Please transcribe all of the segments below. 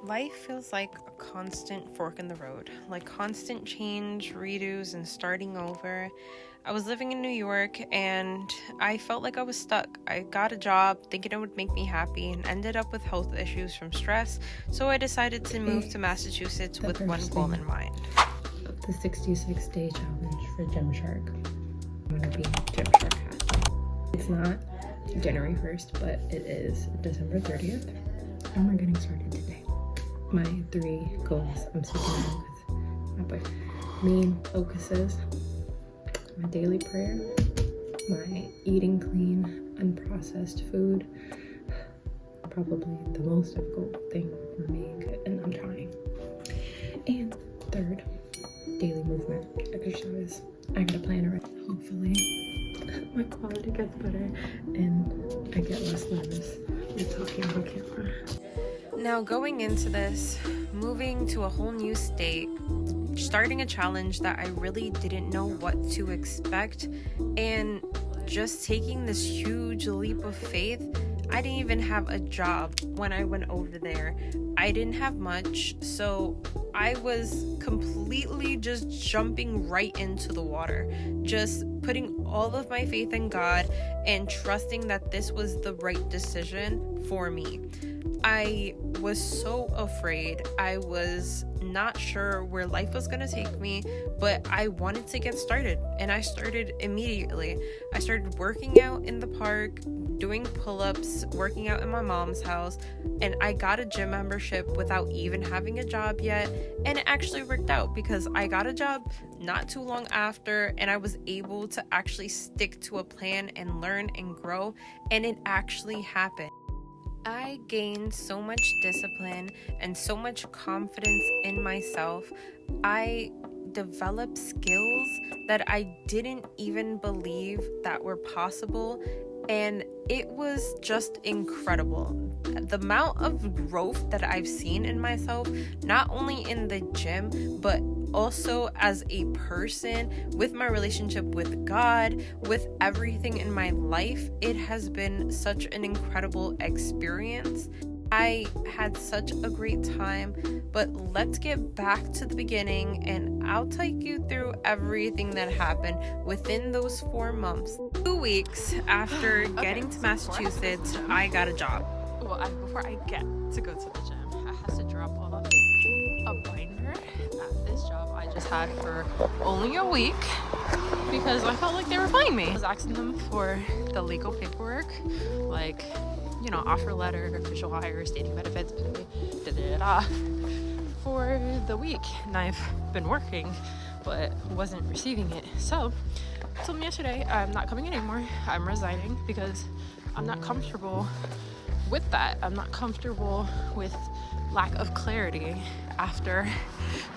Life feels like a constant fork in the road, like constant change, redos, and starting over. I was living in New York and I felt like I was stuck. I got a job thinking it would make me happy and ended up with health issues from stress, so I decided to move to Massachusetts with one goal in mind. The 66-day challenge for Gymshark. I'm gonna be Gymshark hashtag. It's not January 1st, but it is December 30th, and we're getting started today. My 3 goals I'm sticking with my boy. Main focuses: my daily prayer, my eating clean, unprocessed food. Probably the most difficult thing for me, and I'm trying. And third, daily movement, exercise. I got a plan already. Hopefully my quality gets better and I get less nervous with talking on camera. Now, going into this, moving to a whole new state, starting a challenge that I really didn't know what to expect, and just taking this huge leap of faith. I didn't even have a job when I went over there. I didn't have much, so I was completely just jumping right into the water, just putting all of my faith in God and trusting that this was the right decision for me. I was so afraid. I was not sure where life was going to take me, but I wanted to get started, and I started immediately. I started working out in the park, doing pull-ups, working out in my mom's house, and I got a gym membership without even having a job yet, and it actually worked out because I got a job not too long after, and I was able to actually stick to a plan and learn and grow, and it actually happened. I gained so much discipline and so much confidence in myself. I developed skills that I didn't even believe that were possible, and it was just incredible. The amount of growth that I've seen in myself, not only in the gym, but also as a person, with my relationship with God, with everything in my life, it has been such an incredible experience. I had such a great time, but let's get back to the beginning and I'll take you through everything that happened within those 4 months. 2 weeks after getting to Massachusetts, I got a job. Well, before I get to go to the gym, I have to drop off a binder at this job I just had for only a week because I felt like they were playing me. I was asking them for the legal paperwork, like, you know, offer letter, official hire, stating benefits, for the week. And I've been working, but wasn't receiving it. So I told them yesterday, I'm not coming in anymore. I'm resigning because I'm not comfortable with that. I'm not comfortable with lack of clarity after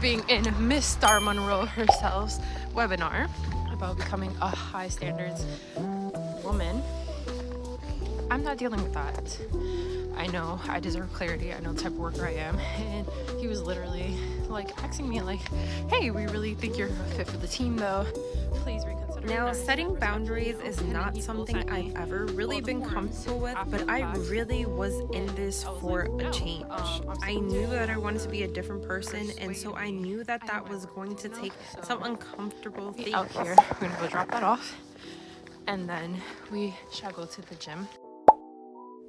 being in Miss Star Monroe herself's webinar about becoming a high standards woman. I'm not dealing with that. I know I deserve clarity. I know the type of worker I am. And he was literally like asking me like, hey, we really think you're a fit for the team though. Please reconsider. Now, setting boundaries is not something I've ever really been comfortable with, but I really was in this for a change. I knew that I wanted to be a different person, and so I knew that that was going to take some uncomfortable things. Out here, we're gonna go drop that off, and then we shall go to the gym.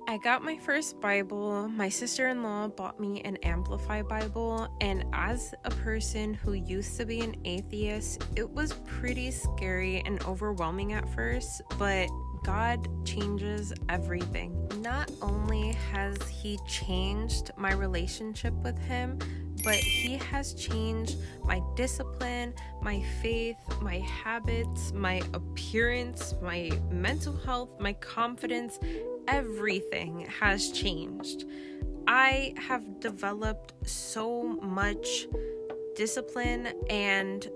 I got my first Bible. My sister-in-law bought me an Amplify Bible, and as a person who used to be an atheist, it was pretty scary and overwhelming at first, but God changes everything. Not only has He changed my relationship with Him, but He has changed my discipline, my faith, my habits, my appearance, my mental health, my confidence. Everything has changed. I have developed so much discipline and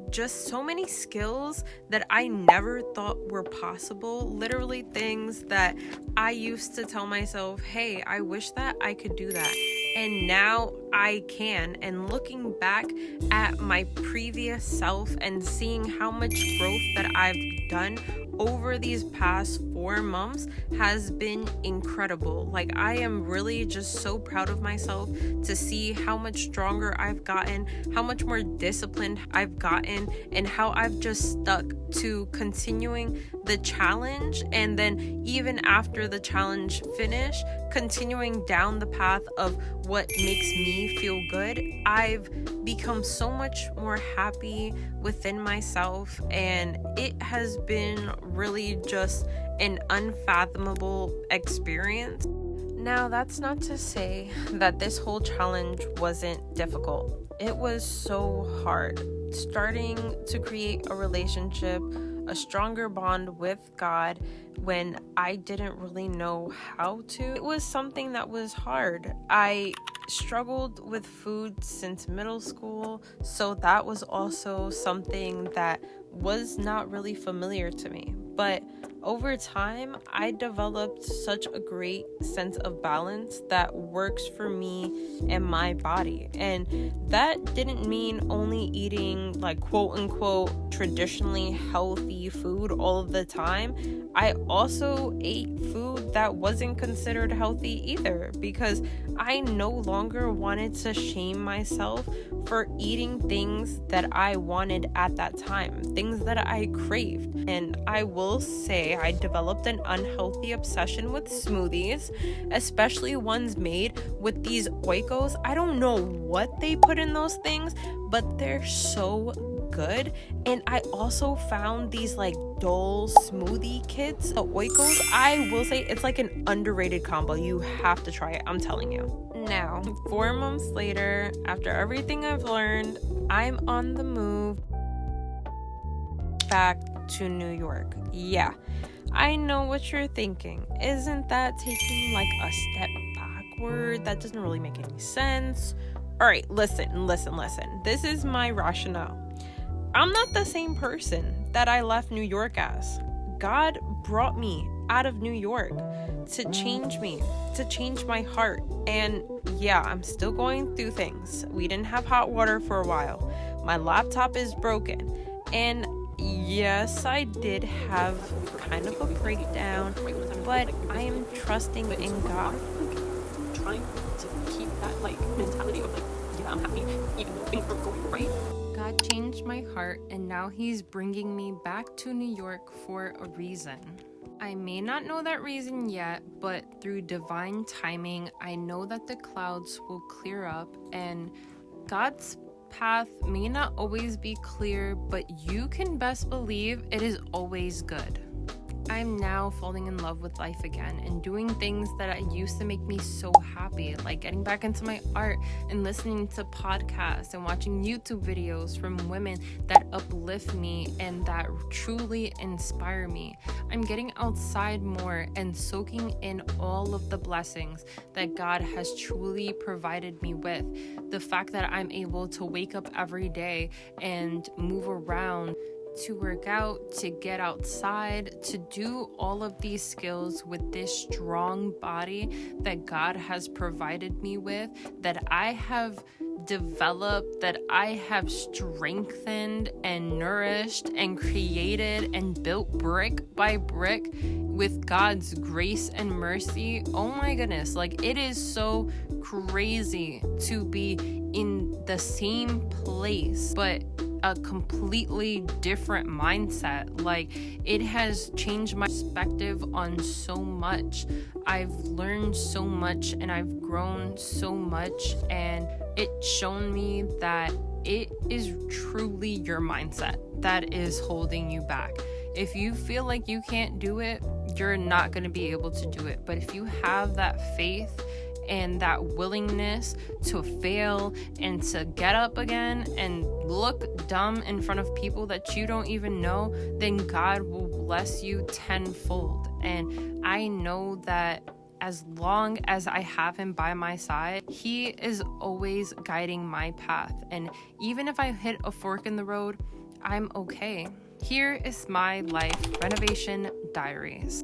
just so many skills that I never thought were possible. Literally things that I used to tell myself, hey, I wish that I could do that. And now I can. And looking back at my previous self and seeing how much growth that I've done over these past 4 months has been incredible. Like, I am really just so proud of myself to see how much stronger I've gotten, how much more disciplined I've gotten, and how I've just stuck to continuing the challenge. And then even after the challenge finished, continuing down the path of what makes me feel good. I've become so much more happy within myself, and it has been really just an unfathomable experience. Now, that's not to say that this whole challenge wasn't difficult. It was so hard. Starting to create a relationship, a stronger bond with God when I didn't really know how to. It was something that was hard. I struggled with food since middle school, so that was also something that was not really familiar to me. But over time, I developed such a great sense of balance that works for me and my body. And that didn't mean only eating like quote unquote traditionally healthy food all of the time. I also ate food that wasn't considered healthy either, because I no longer wanted to shame myself for eating things that I wanted at that time, things that I craved. And I will say I developed an unhealthy obsession with smoothies, especially ones made with these oikos. I don't know what they put in those things, but they're so good. And I also found these like Dole smoothie kits, the oikos. I will say it's like an underrated combo. You have to try it, I'm telling you. Now, 4 months later, after everything I've learned, I'm on the move back to New York. Yeah, I know what you're thinking. Isn't that taking like a step backward? That doesn't really make any sense. All right, listen. This is my rationale. I'm not the same person that I left New York as. God brought me out of New York to change me, to change my heart. And yeah, I'm still going through things. We didn't have hot water for a while. My laptop is broken. And yes, I did have kind of a breakdown, but I am trusting in God. Trying to keep that like mentality of like, yeah, I'm happy even though things aren't going right. God changed my heart, and now he's bringing me back to New York for a reason. I may not know that reason yet, but through divine timing, I know that the clouds will clear up, and God's path may not always be clear, but you can best believe it is always good. I'm now falling in love with life again and doing things that used to make me so happy, like getting back into my art and listening to podcasts and watching YouTube videos from women that uplift me and that truly inspire me. I'm getting outside more and soaking in all of the blessings that God has truly provided me with. The fact that I'm able to wake up every day and move around, to work out, to get outside, to do all of these skills with this strong body that God has provided me with, that I have developed, that I have strengthened and nourished and created and built brick by brick with God's grace and mercy. Oh my goodness, like it is so crazy to be in the same place, but a completely different mindset. Like, it has changed my perspective on so much. I've learned so much and I've grown so much, and it's shown me that it is truly your mindset that is holding you back. If you feel like you can't do it, you're not going to be able to do it. But if you have that faith and that willingness to fail and to get up again and look dumb in front of people that you don't even know, then God will bless you tenfold. And I know that as long as I have him by my side, he is always guiding my path. And even if I hit a fork in the road, I'm okay. Here is my life, Renovation Diaries.